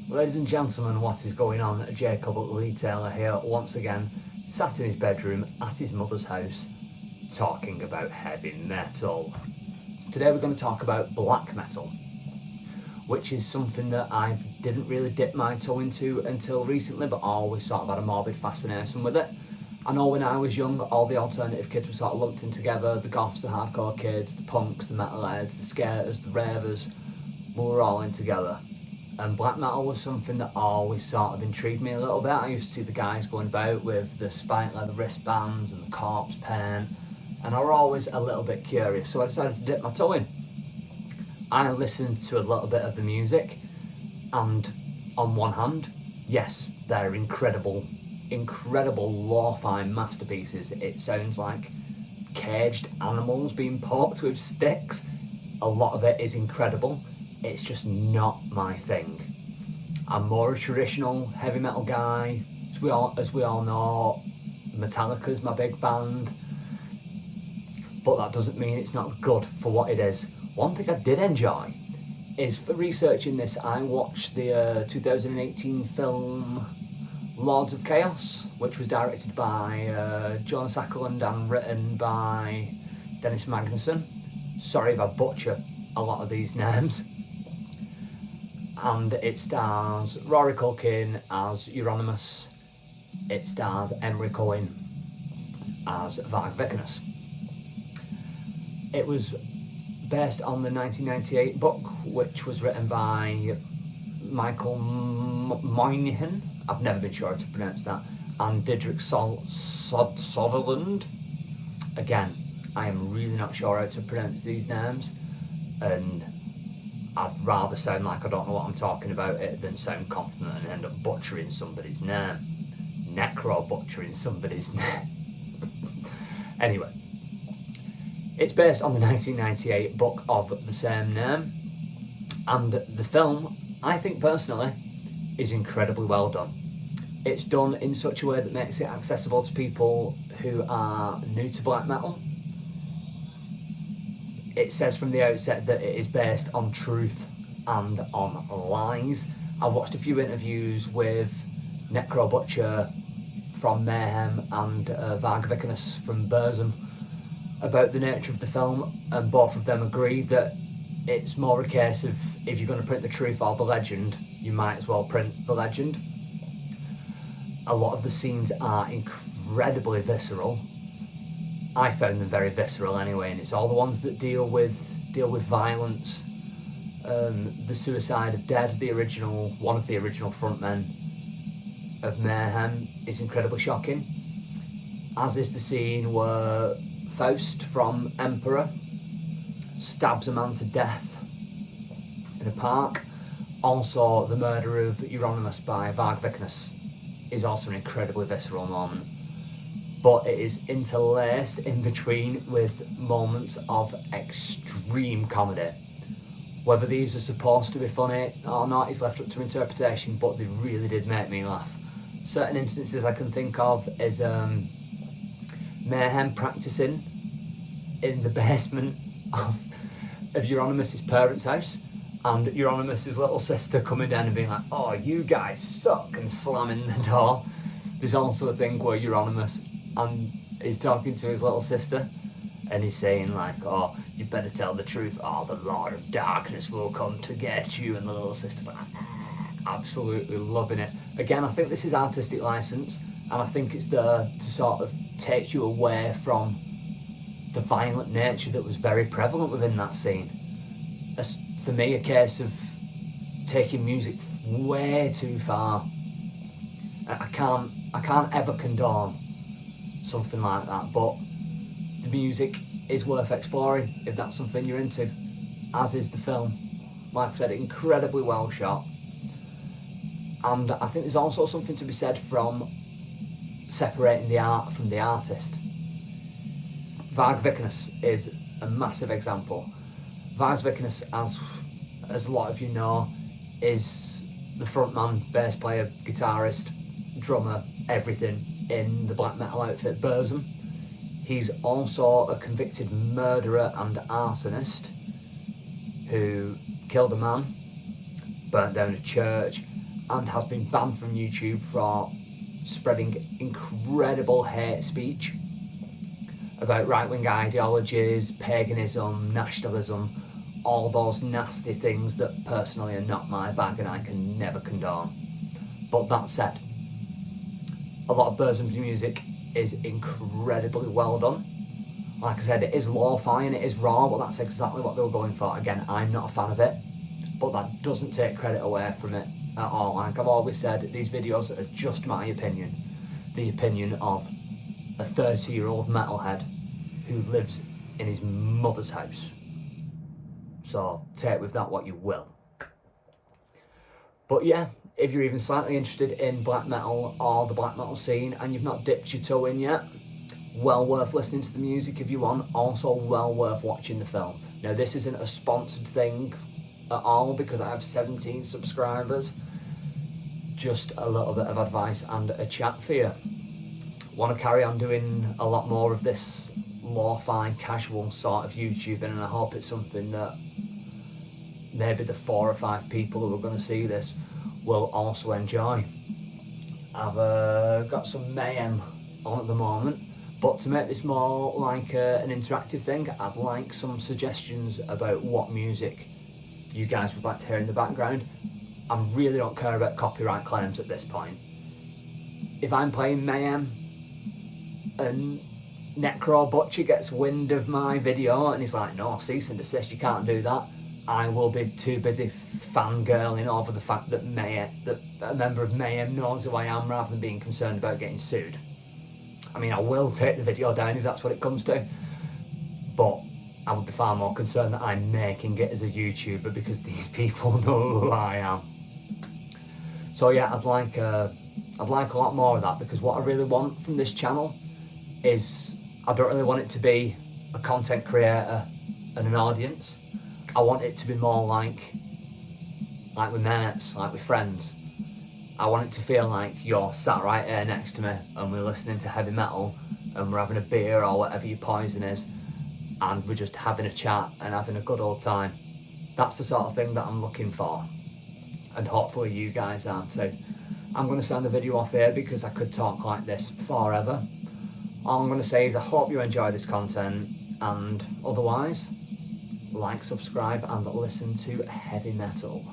Ladies and gentlemen, what is going on? Jacob Lee Taylor here, once again, sat in his bedroom at his mother's house, talking about heavy metal. Today we're going to talk about black metal, which is something that I didn't really dip my toe into until recently, but always sort of had a morbid fascination with it. I know when I was young, all the alternative kids were sort of lumped in together, the goths, the hardcore kids, the punks, the metalheads, the skaters, the ravers, we were all in together. And black metal was something that always sort of intrigued me a little bit. I used to see the guys going about with the spike leather wristbands and the corpse paint, and I was always a little bit curious, so I decided to dip my toe in. I listened to a little bit of the music, and on one hand, yes, they're incredible lo-fi masterpieces. It sounds like caged animals being poked with sticks. A lot of it is incredible. It's just not my thing. I'm more a traditional heavy metal guy. As we all know, Metallica's my big band, but that doesn't mean it's not good for what it is. One thing I did enjoy is, for researching this, I watched the 2018 film Lords of Chaos, which was directed by Jonas Åkerlund and written by Dennis Magnusson. Sorry if I butcher a lot of these names. And it stars Rory Culkin as Euronymous. It stars Emery Cohen as Varg Vikernes. It was based on the 1998 book, which was written by Michael Moynihan. I've never been sure how to pronounce that. And Didrik Soderlund. Again, I am really not sure how to pronounce these names, and I'd rather sound like I don't know what I'm talking about it than sound confident and end up butchering somebody's name. Necro butchering somebody's name. Anyway, it's based on the 1998 book of the same name, and the film, I think personally, is incredibly well done. It's done in such a way that makes it accessible to people who are new to black metal. It says from the outset that it is based on truth and on lies. I've watched a few interviews with Necro Butcher from Mayhem and Varg Vikernes from Burzum about the nature of the film, and both of them agree that it's more a case of, if you're going to print the truth or the legend, you might as well print the legend. A lot of the scenes are incredibly visceral. I found them very visceral anyway, and it's all the ones that deal with violence. The suicide of Dead, one of the original frontmen of Mayhem, is incredibly shocking, as is the scene where Faust from Emperor stabs a man to death in a park. Also, the murder of Euronymous by Varg Vikernes is also an incredibly visceral moment, but it is interlaced in between with moments of extreme comedy. Whether these are supposed to be funny or not is left up to interpretation, but they really did make me laugh. Certain instances I can think of is Mayhem practicing in the basement of Euronymous' parents' house, and Euronymous' little sister coming down and being like, "Oh, you guys suck," and slamming the door. There's also a thing where Euronymous and he's talking to his little sister, and he's saying like, "Oh, you better tell the truth, or the Lord of Darkness will come to get you," and the little sister's like, absolutely loving it. Again, I think this is artistic license, and I think it's there to sort of take you away from the violent nature that was very prevalent within that scene. As for me, a case of taking music way too far. I can't ever condone something like that, but the music is worth exploring if that's something you're into, as is the film. Like I said, incredibly well shot, and I think there's also something to be said from separating the art from the artist. Varg Vikernes is a massive example. Varg Vikernes, as a lot of you know, is the frontman, bass player, guitarist, drummer, everything in the black metal outfit Burzum. He's also a convicted murderer and arsonist who killed a man, burnt down a church, and has been banned from YouTube for spreading incredible hate speech about right-wing ideologies, paganism, nationalism, all those nasty things that personally are not my bag and I can never condone. But that said, a lot of Burzum's music is incredibly well done. Like I said, it is lo-fi and it is raw, but that's exactly what they were going for. Again, I'm not a fan of it, but that doesn't take credit away from it at all. Like I've always said, these videos are just my opinion. The opinion of a 30-year-old metalhead who lives in his mother's house. So take with that what you will. But yeah, if you're even slightly interested in black metal or the black metal scene and you've not dipped your toe in yet, well worth listening to the music if you want, also well worth watching the film. Now this isn't a sponsored thing at all because I have 17 subscribers, just a little bit of advice and a chat for you. Want to carry on doing a lot more of this lo-fi casual sort of YouTubing, and I hope it's something that maybe the 4 or 5 people who are going to see this will also enjoy. I've got some Mayhem on at the moment, but to make this more like an interactive thing, I'd like some suggestions about what music you guys would like to hear in the background. I really don't care about copyright claims at this point. If I'm playing Mayhem and Necro Butcher gets wind of my video and he's like, no, cease and desist, you can't do that, I will be too busy fangirling over the fact that a member of Mayhem knows who I am rather than being concerned about getting sued. I mean, I will take the video down if that's what it comes to, but I would be far more concerned that I'm making it as a YouTuber because these people know who I am. So yeah, I'd like a lot more of that, because what I really want from this channel is, I don't really want it to be a content creator and an audience. I want it to be more like with mates, like with friends. I want it to feel like you're sat right here next to me and we're listening to heavy metal and we're having a beer or whatever your poison is, and we're just having a chat and having a good old time. That's the sort of thing that I'm looking for, and hopefully you guys are too. I'm going to send the video off here because I could talk like this forever. All I'm going to say is I hope you enjoy this content, and otherwise, like, subscribe and listen to heavy metal.